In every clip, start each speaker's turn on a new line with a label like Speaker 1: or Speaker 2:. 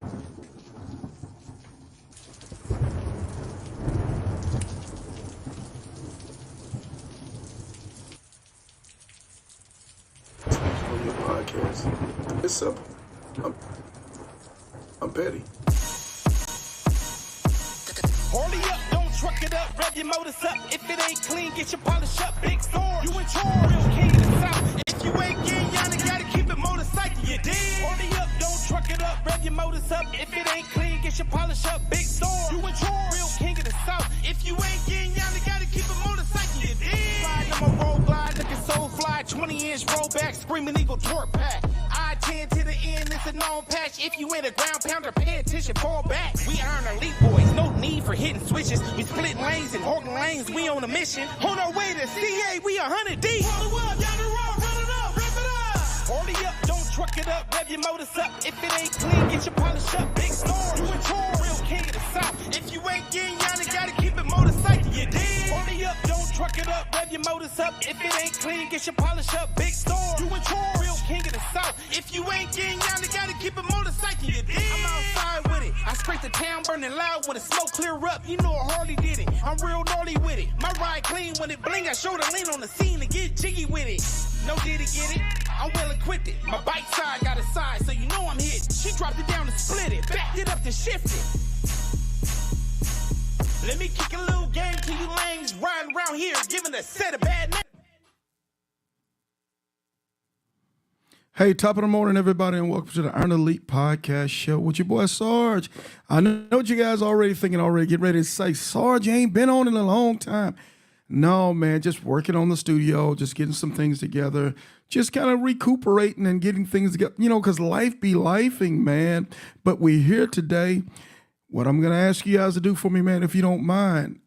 Speaker 1: On your podcast. It's simple. I'm petty.
Speaker 2: Hurry up, don't truck it up, rev your motors up. If it ain't clean, get your polish up. Big storm, you in charge, real king of the south. If you ain't getting y'all gotta keep it motorcycle, you dig? Hurry up, don't truck it up, rev your motors up. If it ain't clean, get your polish up. Big storm, you in charge, real king of the south. If you ain't getting y'all gotta keep it motorcycle, you dig? Slide on my roll glide, looking so fly. 20-inch rollback, screaming eagle torque pack. I-10 to the end, it's a known patch. If you ain't a ground pounder, pay attention, fall back. We earn elite boys, no need for hitting switches. We split lanes and organ lanes, we on a mission. On our way to CA, we 100 deep. Roll it up, y'all the road, run it up, rev it up. Hurry up, don't truck it up, rev your motors up. If it ain't clean, get your polish up. Big storm, you in charge, real king of the south. If you ain't getting y'all gotta keep it motorcycle, you dig? Hurry up, don't truck it up, rev your motors up. If it ain't clean, get your polish up. Big storm, you in charge, real king of the south. If you ain't getting y'all gotta keep it motorcycle, you dig? I'm outside with it. I scrape the town burning loud when the smoke clear up. You know Harley did it. I'm real naughty with it. My ride clean when it bling. I show the lean on the scene to get jiggy with it. No did it get it. I'm well equipped it. My bike side got a side, so you know I'm hit. She dropped it down to split it, backed it up to shift it. Let me kick a little game to you lanes riding around here, giving a set of bad names.
Speaker 1: Hey, top of the morning, everybody, and welcome to the Earn Elite Podcast Show with your boy Sarge. I know what you guys already thinking already. Get ready to say, Sarge, you ain't been on in a long time. No, man, just working on the studio, just getting some things together, just kind of recuperating and getting things together, because life be lifing, man. But we're here today. What I'm going to ask you guys to do for me, man, if you don't mind,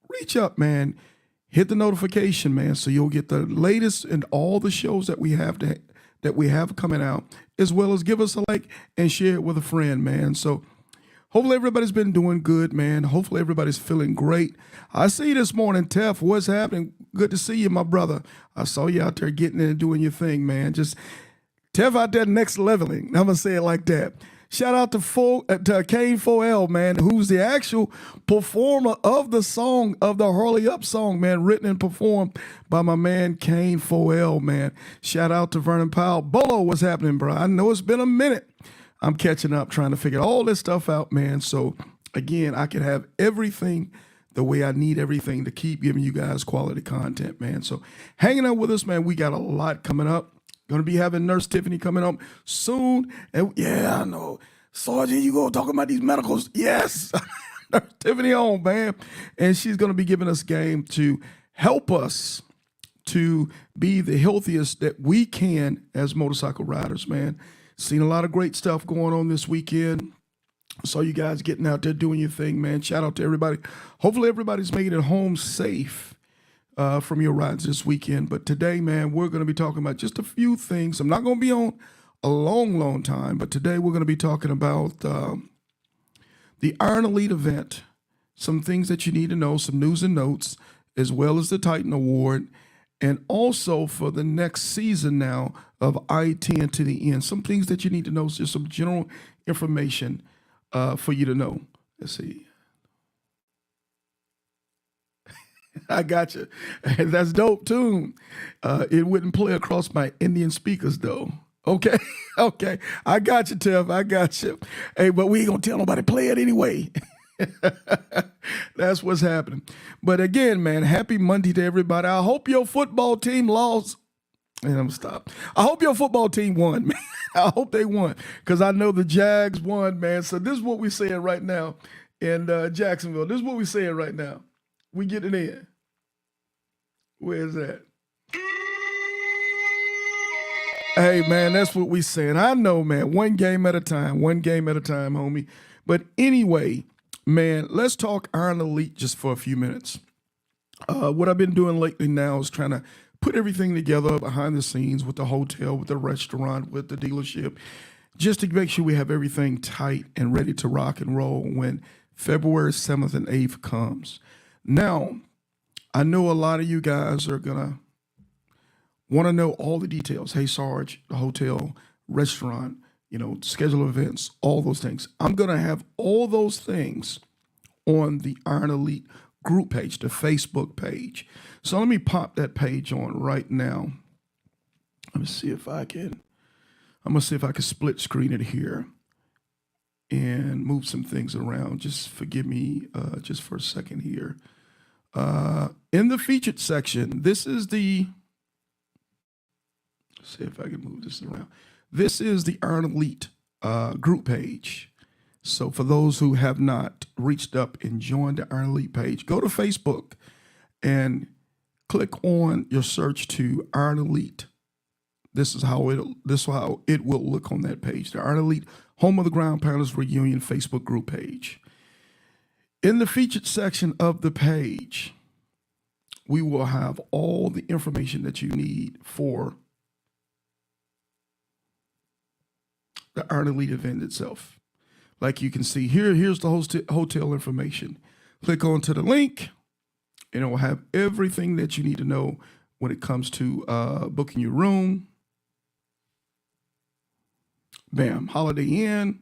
Speaker 1: reach up, man. Hit the notification, man, so you'll get the latest in all the shows that we have coming out, as well as give us a like and share it with a friend, man. So hopefully everybody's been doing good, man. Hopefully everybody's feeling great. I see you this morning, Tef. What's happening? Good to see you, my brother. I saw you out there getting in and doing your thing, man. Just Tef out there next leveling. I'm going to say it like that. Shout out to Kane 4L, man, who's the actual performer of the song, of the Hurry Up song, man, written and performed by my man Kane 4L, man. Shout out to Vernon Powell. Bolo, what's happening, bro? I know it's been a minute. I'm catching up, trying to figure all this stuff out, man. So, again, I can have everything the way I need everything to keep giving you guys quality content, man. So, hanging out with us, man, we got a lot coming up. Going to be having Nurse Tiffany coming up soon. And yeah, I know. Sergeant, you go talking about these medicals? Yes. Nurse Tiffany on, man. And she's going to be giving us game to help us to be the healthiest that we can as motorcycle riders, man. Seen a lot of great stuff going on this weekend. Saw you guys getting out there doing your thing, man. Shout out to everybody. Hopefully everybody's making it home safe from your rides this weekend. But today, man, we're going to be talking about just a few things. I'm not going to be on a long time, but today we're going to be talking about the Earn Elite event, some things that you need to know, some news and notes, as well as the Titan Award, and also for the next season now of I-10 to the end, some things that you need to know, just some general information for you to know. Let's see. I got you. That's dope tune. It wouldn't play across my Indian speakers though. Okay. Okay. I got you, Tiff. I got you. Hey, but we ain't gonna tell nobody play it anyway. That's what's happening. But again, man, happy Monday to everybody. I hope your football team lost. And I'm gonna stop. I hope your football team won, man. I hope they won. Because I know the Jags won, man. So this is what we're saying right now in Jacksonville. This is what we're saying right now. We getting in. Where's that? Hey, man, that's what we saying. I know, man. One game at a time, homie. But anyway, man, let's talk Earn Elite just for a few minutes. What I've been doing lately now is trying to put everything together behind the scenes with the hotel, with the restaurant, with the dealership, just to make sure we have everything tight and ready to rock and roll when February 7th and 8th comes. Now, I know a lot of you guys are going to want to know all the details. Hey, Sarge, the hotel, restaurant, schedule events, all those things. I'm going to have all those things on the Iron Elite group page, the Facebook page. So let me pop that page on right now. Let me see if I can. I'm going to see if I can split screen it here and move some things around. Just forgive me just for a second here. In the featured section, this is the, let's see if I can move this around. This is the Iron Elite group page. So for those who have not reached up and joined the Iron Elite page, go to Facebook and click on your search to Iron Elite. This is how it will look on that page. The Iron Elite Home of the Ground Pounders Reunion Facebook group page. In the featured section of the page, we will have all the information that you need for the Iron Elite event itself. Like you can see here, here's the hotel information. Click onto the link, and it will have everything that you need to know when it comes to booking your room. Bam, Holiday Inn,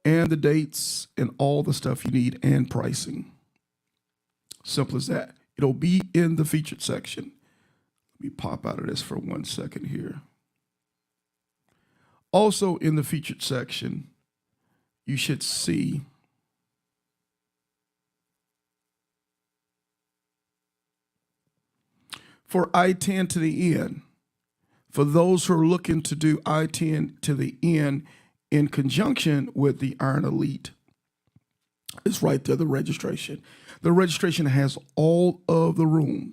Speaker 1: and the dates and all the stuff you need and pricing. Simple as that. It'll be in the featured section. Let me pop out of this for 1 second here. Also in the featured section, you should see for I-10 to the Inn. For those who are looking to do I-10 to the Inn in conjunction with the Iron Elite, it's right there, the registration. The registration has all of the rules.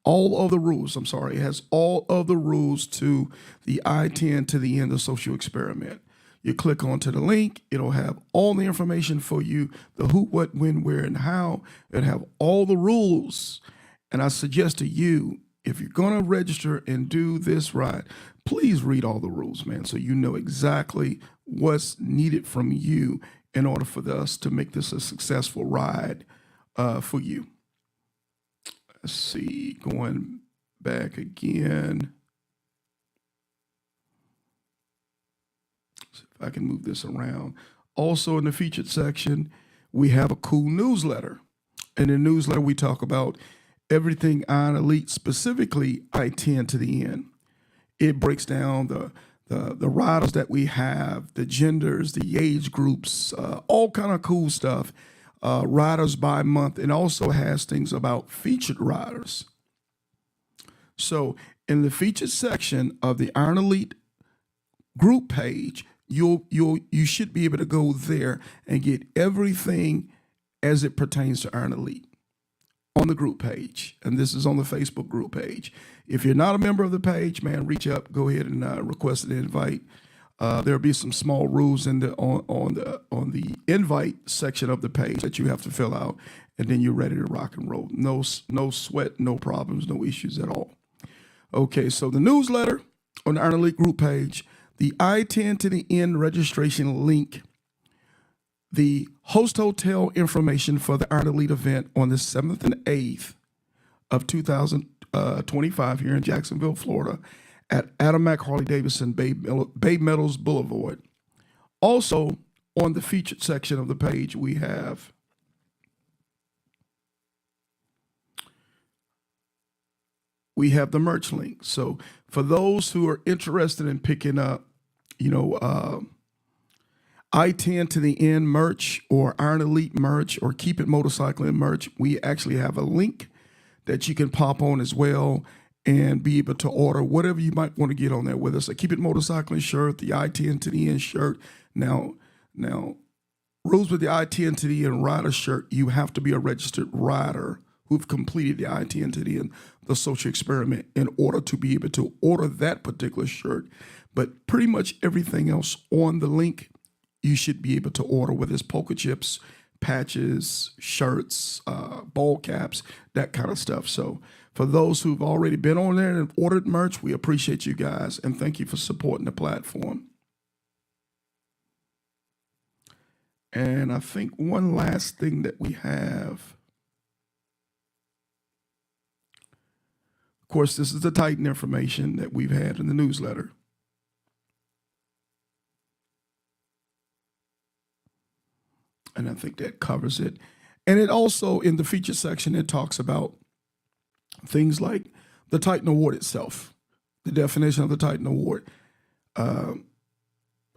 Speaker 1: It has all of the rules to the I-10 to the Inn, the social experiment. You click onto the link, it'll have all the information for you, the who, what, when, where, and how. It'll have all the rules. And I suggest to you, if you're going to register and do this ride, please read all the rules, man, so you know exactly what's needed from you in order for us to make this a successful ride for you. Let's see, going back again. See if I can move this around. Also in the featured section, we have a cool newsletter. In the newsletter, we talk about everything Iron Elite, specifically I-10 to the Inn. It breaks down the riders that we have, the genders, the age groups, all kind of cool stuff. Riders by month, and also has things about featured riders. So in the featured section of the Iron Elite group page, you should be able to go there and get everything as it pertains to Iron Elite on the group page. And this is on the Facebook group page. If you're not a member of the page, man, reach up, go ahead and request an invite. There'll be some small rules in on the invite section of the page that you have to fill out, and then you're ready to rock and roll. No sweat, no problems, no issues at all. Okay, so the newsletter on the Iron Elite group page, the I-10 to the Inn registration link, the host hotel information for the Iron Elite event on the 7th and 8th of 2025 here in Jacksonville, Florida, at Adamak Harley-Davidson Bay Meadows Boulevard. Also, on the featured section of the page, we have the merch link. So for those who are interested in picking up, I-10 to the Inn merch or Iron Elite merch or Keep It Motorcycling merch, we actually have a link that you can pop on as well and be able to order whatever you might want to get on there with us. A Keep It Motorcycling shirt, the I-10 to the Inn shirt. Now, rules with the I-10 to the Inn rider shirt, you have to be a registered rider who've completed the I-10 to the Inn, the social experiment, in order to be able to order that particular shirt. But pretty much everything else on the link, you should be able to order, whether it's poker chips, patches, shirts, ball caps, that kind of stuff. So for those who've already been on there and ordered merch, we appreciate you guys, and thank you for supporting the platform. And I think one last thing that we have, of course, this is the Titan information that we've had in the newsletter. And I think that covers it. And it also, in the feature section, it talks about things like the Titan Award itself, the definition of the Titan Award.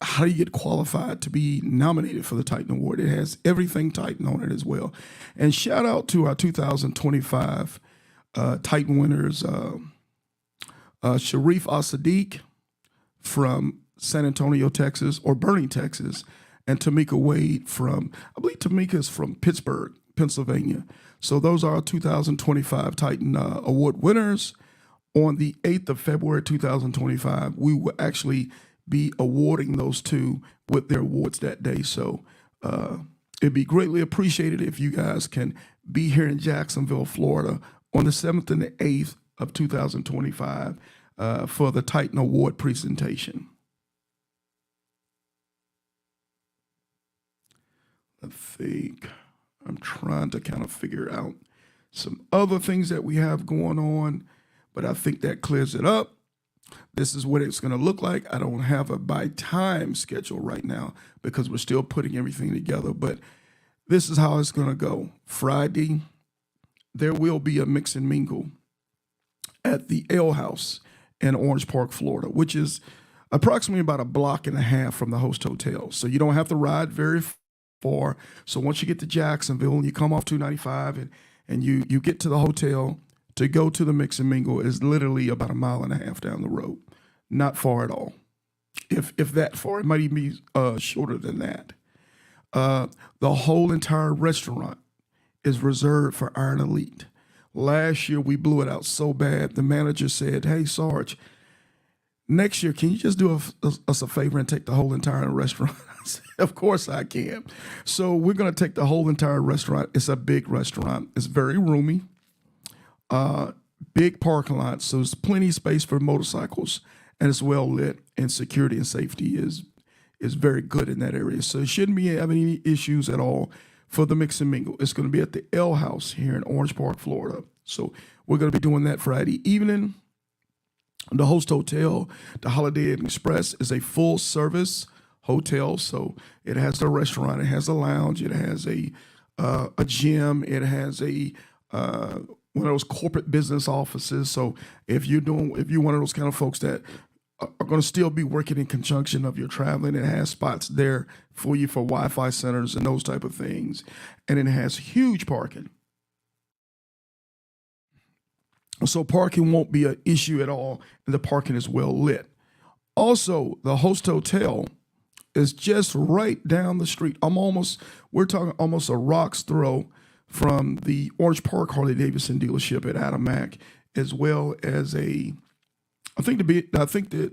Speaker 1: How do you get qualified to be nominated for the Titan Award? It has everything Titan on it as well. And shout out to our 2025 Titan winners, Sharif Al-Sadiq from San Antonio, Texas, or Bernie, Texas, and Tamika Wade from, I believe Tamika's from Pittsburgh, Pennsylvania. So those are our 2025 Titan Award winners. On the 8th of February, 2025, we will actually be awarding those two with their awards that day. So it'd be greatly appreciated if you guys can be here in Jacksonville, Florida on the 7th and the 8th of 2025 for the Titan Award presentation. I think I'm trying to kind of figure out some other things that we have going on, but I think that clears it up. This is what it's going to look like. I don't have a by time schedule right now because we're still putting everything together, but this is how it's going to go. Friday, there will be a mix and mingle at the Ale House in Orange Park, Florida, which is approximately about a block and a half from the host hotel. So you don't have to ride very far. So once you get to Jacksonville and you come off 295 and you get to the hotel, to go to the mix and mingle is literally about a mile and a half down the road. Not far at all. If that far, it might even be shorter than that. The whole entire restaurant is reserved for Iron Elite. Last year, we blew it out so bad, the manager said, "Hey, Sarge, next year, can you just do us a favor and take the whole entire restaurant?" I said, "Of course I can." So we're going to take the whole entire restaurant. It's a big restaurant. It's very roomy. Big parking lot, so there's plenty of space for motorcycles, and it's well lit, and security and safety is very good in that area. So it shouldn't be having any issues at all for the mix and mingle. It's going to be at the Ale House here in Orange Park, Florida. So we're going to be doing that Friday evening. The host hotel, the Holiday Inn Express, is a full service hotel. So it has the restaurant, it has a lounge, it has a gym, it has a one of those corporate business offices. So if you're one of those kind of folks that are going to still be working in conjunction of your traveling, it has spots there for you for Wi-Fi centers and those type of things. And it has huge parking. So parking won't be an issue at all, and the parking is well lit. Also, the host hotel is just right down the street. We're talking almost a rock's throw from the Orange Park Harley-Davidson dealership at Adamak, as well as I think the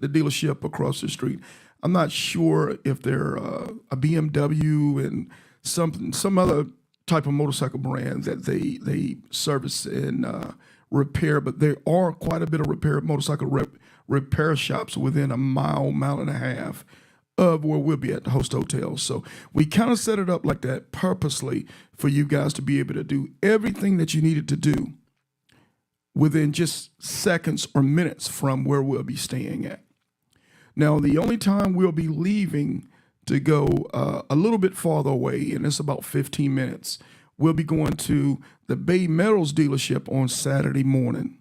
Speaker 1: dealership across the street. I'm not sure if they're a BMW and some other type of motorcycle brand that they service and repair, but there are quite a bit of motorcycle repair shops within a mile and a half of where we'll be at the host hotel. So we kind of set it up like that purposely for you guys to be able to do everything that you needed to do within just seconds or minutes from where we'll be staying at. Now, the only time we'll be leaving to go a little bit farther away, and it's about 15 minutes, we'll be going to the Bay Metals dealership on Saturday morning.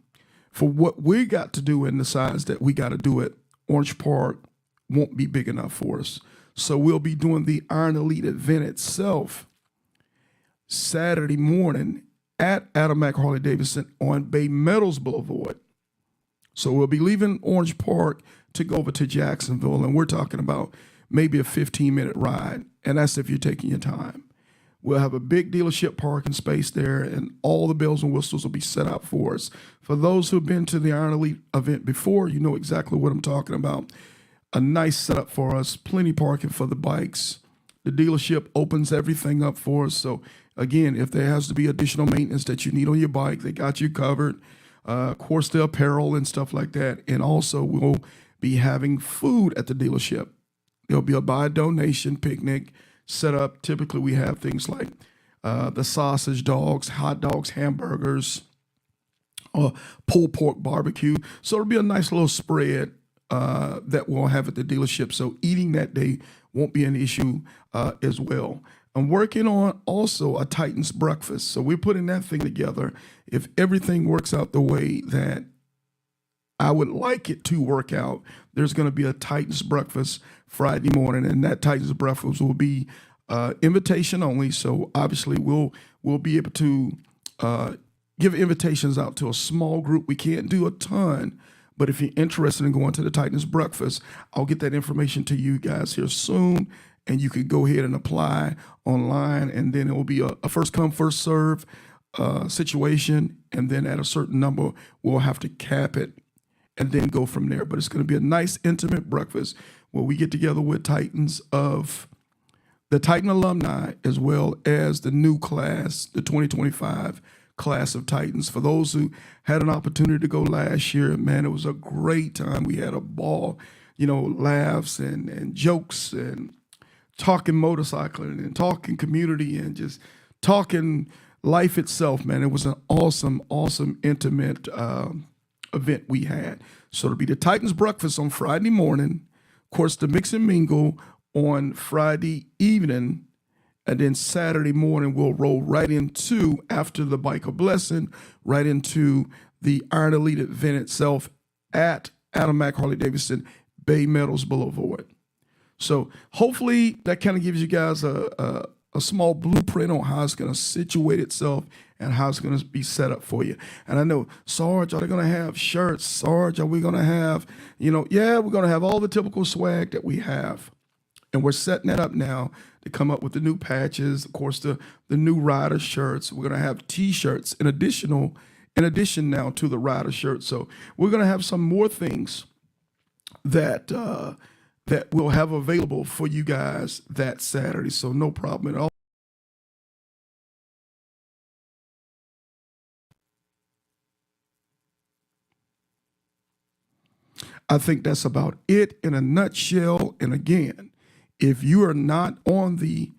Speaker 1: For what we got to do in the size that we got to do it, Orange Park won't be big enough for us. So we'll be doing the Iron Elite event itself Saturday morning at Adamak Harley-Davidson on Bay Metals Boulevard. So we'll be leaving Orange Park to go over to Jacksonville, and we're talking about maybe a 15-minute ride, and that's if you're taking your time. We'll have a big dealership parking space there, and all the bells and whistles will be set up for us. For those who've been to the Iron Elite event before, you know exactly what I'm talking about. A nice setup for us, plenty parking for the bikes. The dealership opens everything up for us. So again, if there has to be additional maintenance that you need on your bike, they got you covered. Of course, the apparel and stuff like that. And also we'll be having food at the dealership. There'll be a buy donation picnic set up. Typically we have things like the sausage dogs, hot dogs, hamburgers, pulled pork barbecue. So it'll be a nice little spread that we'll have at the dealership. So eating that day won't be an issue as well. I'm working on also a Titans breakfast. So we're putting that thing together. If everything works out the way that I would like it to work out, there's going to be a Titans breakfast Friday morning, and that Titans breakfast will be invitation only. So obviously we'll be able to give invitations out to a small group. We can't do a ton, but if you're interested in going to the Titans breakfast, I'll get that information to you guys here soon, and you can go ahead and apply online, and then it will be a first come, first serve situation, and then at a certain number, we'll have to cap it and then go from there. But it's going to be a nice, intimate breakfast where we get together with Titans of the Titan alumni, as well as the new class, the 2025 class of Titans. For those who had an opportunity to go last year, man, it was a great time. We had a ball, laughs and jokes and talking motorcycling and talking community and just talking life itself, man. It was an awesome, awesome, intimate event we had. So it'll be the Titans breakfast on Friday morning, of course, the mix and mingle on Friday evening, and then Saturday morning we'll roll right into, after the Bike of Blessing, right into the Iron Elite event itself at Adam Mack Harley-Davidson, Bay Meadows Boulevard. So hopefully that kind of gives you guys a small blueprint on how it's going to situate itself and how it's going to be set up for you. And I know, Sarge, are they going to have shirts? Sarge, are we going to have, yeah, we're going to have all the typical swag that we have. And we're setting that up now to come up with the new patches, of course, the new rider shirts. We're going to have T-shirts in addition now to the rider shirts. So we're going to have some more things that we'll have available for you guys that Saturday. So no problem at all. I think that's about it in a nutshell. And again, if you are not on the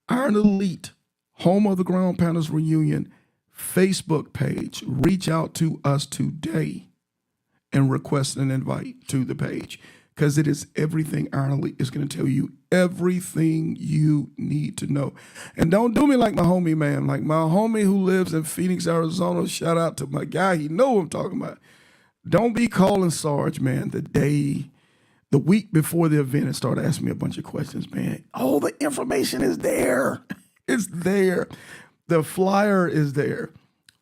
Speaker 1: Iron Elite Home of the Ground Pounders Reunion Facebook page, reach out to us today and request an invite to the page, because it is everything Iron Elite is going to tell you, everything you need to know. And don't do me like my homie, man. Like my homie who lives in Phoenix, Arizona, shout out to my guy. He know what I'm talking about. Don't be calling Sarge, man, the week before the event and start asking me a bunch of questions, man. All the information is there. It's there. The flyer is there.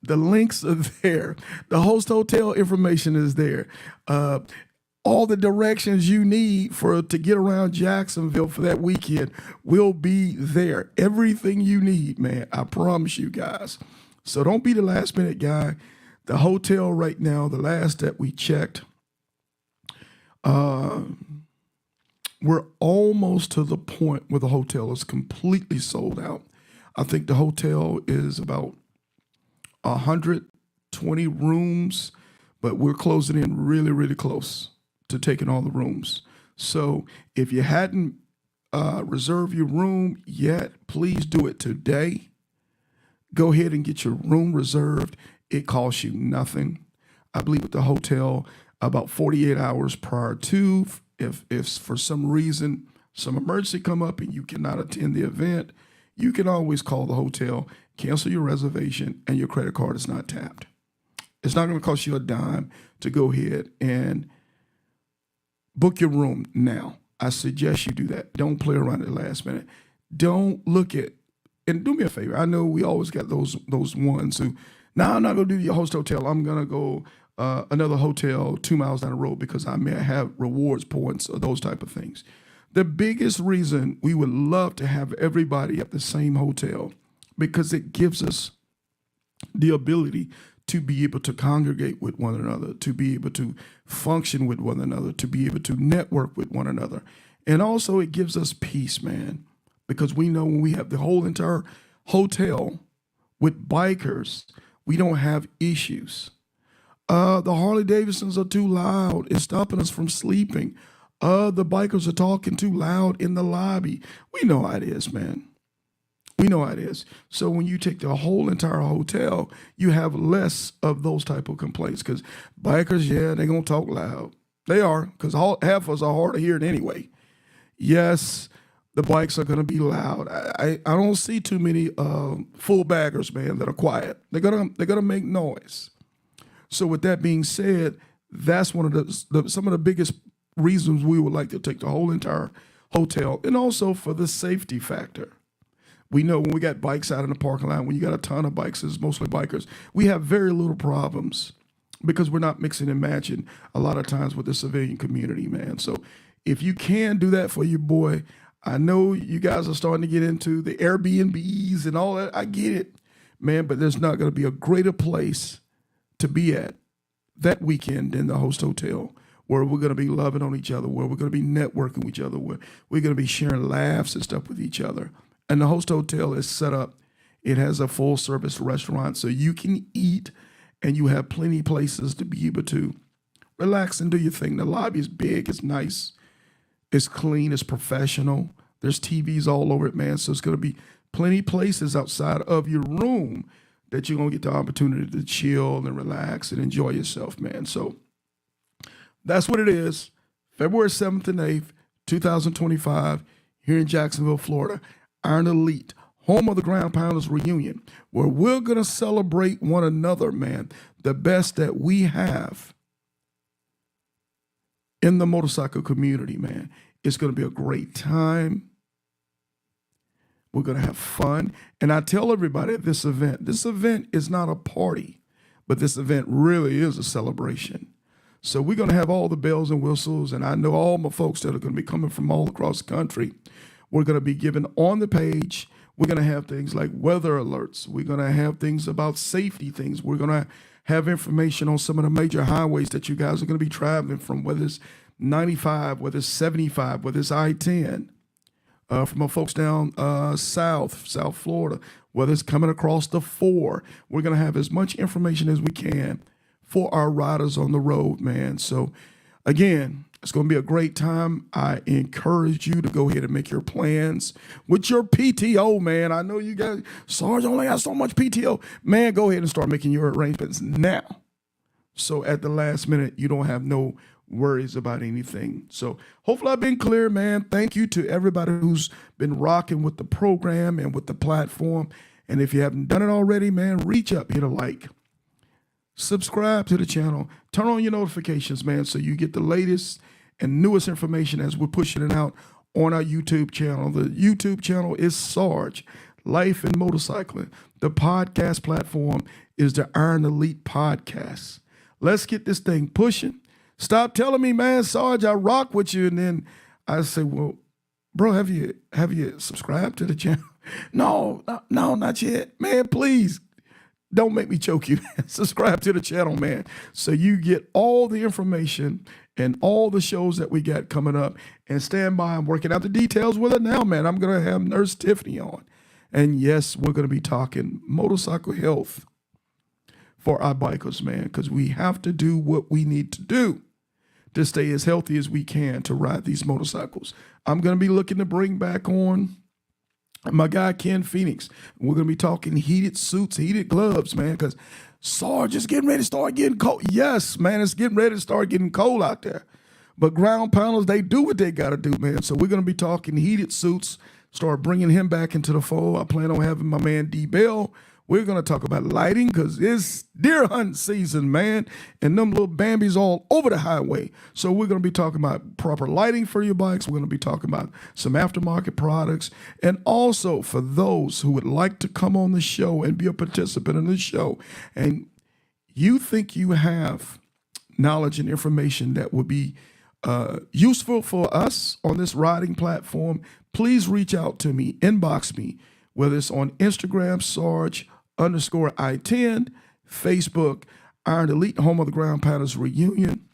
Speaker 1: The links are there. The host hotel information is there. All the directions you need to get around Jacksonville for that weekend will be there. Everything you need, man. I promise you guys. So don't be the last minute guy. The hotel right now, the last that we checked, we're almost to the point where the hotel is completely sold out. I think the hotel is about 120 rooms, but we're closing in really, really close to taking all the rooms. So if you hadn't reserved your room yet, please do it today. Go ahead and get your room reserved. It costs you nothing. I believe at the hotel about 48 hours prior to, if for some reason, some emergency come up and you cannot attend the event, you can always call the hotel, cancel your reservation, and your credit card is not tapped. It's not going to cost you a dime to go ahead and book your room now. I suggest you do that. Don't play around at the last minute. Don't look at, and do me a favor. I know we always got those ones who, now I'm not going to do your host hotel. I'm going to go another hotel 2 miles down the road because I may have rewards points or those type of things. The biggest reason we would love to have everybody at the same hotel, because it gives us the ability to be able to congregate with one another, to be able to function with one another, to be able to network with one another. And also it gives us peace, man, because we know when we have the whole entire hotel with bikers, we don't have issues. The Harley Davidsons are too loud. It's stopping us from sleeping. The bikers are talking too loud in the lobby. We know how it is, man. We know how it is. So when you take the whole entire hotel, you have less of those type of complaints, because bikers, yeah, they're going to talk loud. They are, because half of us are hard of hearing anyway. Yes, The bikes are going to be loud. I don't see too many full baggers, man, that are quiet. They're gonna make noise. So with that being said, that's one of some of the biggest reasons we would like to take the whole entire hotel, and also for the safety factor. We know when we got bikes out in the parking lot, when you got a ton of bikes, it's mostly bikers, we have very little problems because we're not mixing and matching a lot of times with the civilian community, man. So if you can do that for your boy, I know you guys are starting to get into the Airbnbs and all that. I get it, man, but there's not going to be a greater place to be at that weekend in the host hotel, where we're going to be loving on each other, where we're going to be networking with each other, where we're going to be sharing laughs and stuff with each other. And the host hotel is set up. It has a full service restaurant, so you can eat, and you have plenty of places to be able to relax and do your thing. The lobby is big, it's nice, it's clean, it's professional. There's TVs all over it, man. So it's going to be plenty of places outside of your room that you're going to get the opportunity to chill and relax and enjoy yourself, man. So that's what it is. February 7th and 8th, 2025, here in Jacksonville, Florida. Iron Elite, home of the Ground Pounders reunion, where we're going to celebrate one another, man. The best that we have in the motorcycle community, man. It's going to be a great time. We're going to have fun. And I tell everybody at this event is not a party, but this event really is a celebration. So we're going to have all the bells and whistles, and I know all my folks that are going to be coming from all across the country. We're going to be given on the page. We're going to have things like weather alerts. We're going to have things about safety things. We're going to have information on some of the major highways that you guys are going to be traveling from, whether it's 95, whether it's 75, whether it's I-10. From our folks down South Florida, whether it's coming across the 4. We're going to have as much information as we can for our riders on the road, man. So, again, it's going to be a great time. I encourage you to go ahead and make your plans with your PTO, man. I know you guys, Sarge only got so much PTO. Man, go ahead and start making your arrangements now. So at the last minute, you don't have no worries about anything. So hopefully I've been clear, man. Thank you to everybody who's been rocking with the program and with the platform. And if you haven't done it already, man, reach up, hit a like. Subscribe to the channel. Turn on your notifications, man, so you get the latest and newest information as we're pushing it out on our YouTube channel. The YouTube channel is Sarge, Life and Motorcycling. The podcast platform is the Iron Elite Podcast. Let's get this thing pushing. Stop telling me, man, Sarge, I rock with you. And then I say, well, bro, have you subscribed to the channel? No, not yet. Man, please. Don't make me choke you. Subscribe to the channel, man, so you get all the information and all the shows that we got coming up. And stand by. I'm working out the details with it now, man. I'm going to have Nurse Tiffany on. And yes, we're going to be talking motorcycle health for our bikers, man, because we have to do what we need to do to stay as healthy as we can to ride these motorcycles. I'm going to be looking to bring back on my guy, Ken Phoenix. We're going to be talking heated suits, heated gloves, man, because Sarge is getting ready to start getting cold. Yes, man, it's getting ready to start getting cold out there. But Ground Pounders, they do what they got to do, man. So we're going to be talking heated suits, start bringing him back into the fold. I plan on having my man D. Bell. We're going to talk about lighting because it's deer hunting season, man, and them little Bambies all over the highway. So we're going to be talking about proper lighting for your bikes. We're going to be talking about some aftermarket products. And also for those who would like to come on the show and be a participant in the show, and you think you have knowledge and information that would be useful for us on this riding platform, please reach out to me, inbox me, whether it's on Instagram, Sarge_I10, Facebook, Iron Elite, home of the Ground Pounders reunion.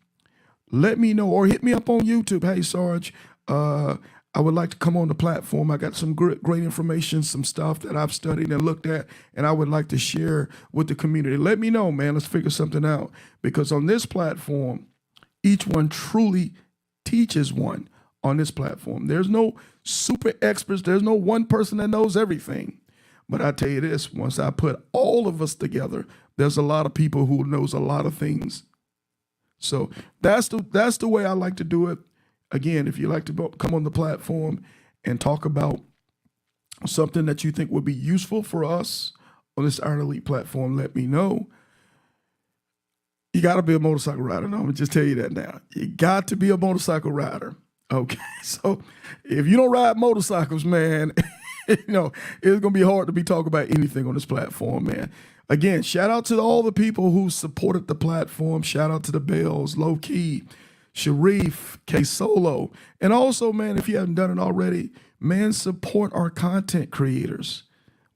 Speaker 1: Let me know, or hit me up on YouTube. Hey, Sarge, I would like to come on the platform. I got some great information, some stuff that I've studied and looked at, and I would like to share with the community. Let me know, man. Let's figure something out. Because on this platform, each one truly teaches one on this platform. There's no super experts. There's no one person that knows everything. But I tell you this, once I put all of us together, there's a lot of people who knows a lot of things. So that's the way I like to do it. Again, if you like to come on the platform and talk about something that you think would be useful for us on this Iron Elite platform, let me know. You got to be a motorcycle rider. No, I'm going to just tell you that now. You got to be a motorcycle rider. Okay, so if you don't ride motorcycles, man, it's going to be hard to be talking about anything on this platform, man. Again, shout out to all the people who supported the platform. Shout out to the Bells, Low Key, Sharif, K Solo. And also, man, if you haven't done it already, man, support our content creators.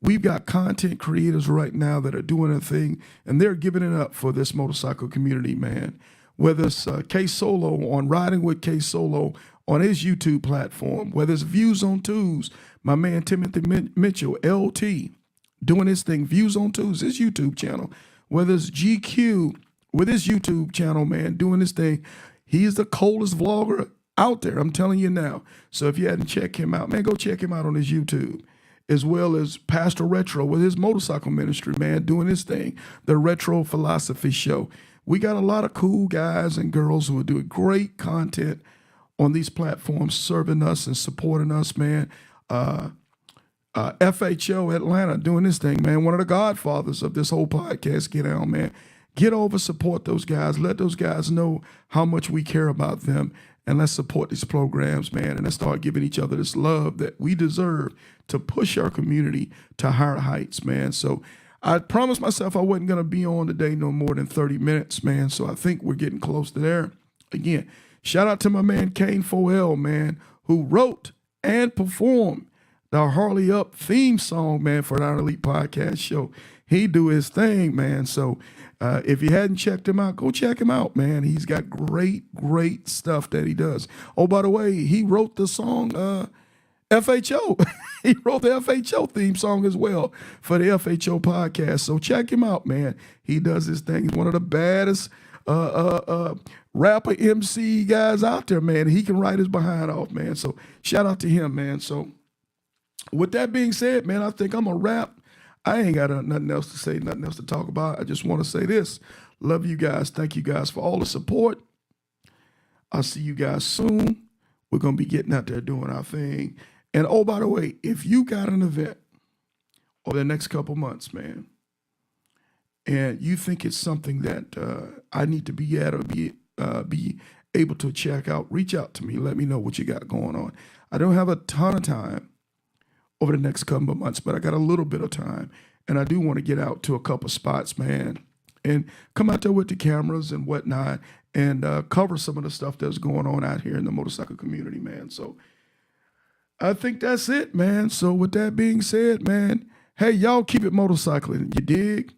Speaker 1: We've got content creators right now that are doing a thing, and they're giving it up for this motorcycle community, man. Whether it's K Solo on Riding with K Solo on his YouTube platform, whether it's Views on Twos, my man Timothy Mitchell, LT, doing his thing, Views on Twos, his YouTube channel, whether it's GQ with his YouTube channel, man, doing his thing. He's the coldest vlogger out there, I'm telling you now. So if you hadn't checked him out, man, go check him out on his YouTube. As well as Pastor Retro with his motorcycle ministry, man, doing his thing, the Retro Philosophy Show. We got a lot of cool guys and girls who are doing great content on these platforms, serving us and supporting us, man. FHO Atlanta doing this thing, man. One of the godfathers of this whole podcast, Get On, man. Get over, support those guys. Let those guys know how much we care about them. And let's support these programs, man. And let's start giving each other this love that we deserve to push our community to higher heights, man. So I promised myself I wasn't going to be on today no more than 30 minutes, man. So I think we're getting close to there. Again, shout out to my man Kane Foel, man, who wrote and performed the Harley Up theme song, man, for our Elite Podcast Show. He do his thing, man. So if you hadn't checked him out, go check him out, man. He's got great stuff that he does. Oh, by the way, he wrote the song FHO. He wrote the FHO theme song as well for the FHO podcast. So check him out, man. He does his thing. He's one of the baddest rapper MC guys out there, man. He can write his behind off, man. So shout out to him, man. So with that being said, man, I think I'm a wrap. I ain't got nothing else to say, nothing else to talk about. I just want to say this. Love you guys. Thank you guys for all the support. I'll see you guys soon. We're going to be getting out there doing our thing. And oh, by the way, if you got an event over the next couple months, man, and you think it's something that I need to be at or be able to check out, reach out to me. Let me know what you got going on. I don't have a ton of time over the next couple of months, but I got a little bit of time, and I do want to get out to a couple spots, man, and come out there with the cameras and whatnot, and cover some of the stuff that's going on out here in the motorcycle community, man. So I think that's it, man. So with that being said, man, hey, y'all keep it motorcycling. You dig?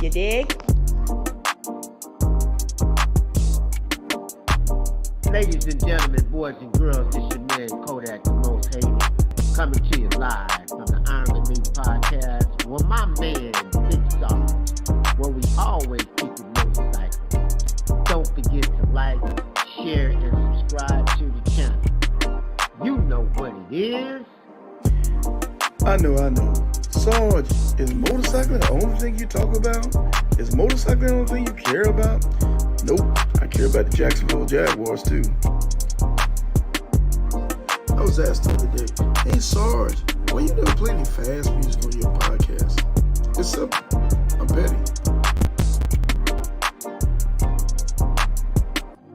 Speaker 3: You dig?
Speaker 4: Ladies and gentlemen, boys and girls, this your man Kodak, the most hated, coming to you live from the Iron Elite Podcast. Well, my man, Big Sarge, where we always keep it motorcycle. Don't forget to like, share, and subscribe to the channel. You know what it is.
Speaker 1: I know. Sarge, is motorcycling the only thing you talk about? Is motorcycling the only thing you care about? Nope, I care about the Jacksonville Jaguars too. I was asked the other day, hey Sarge, why you never play any fast music on your podcast? It's simple, I'm petty.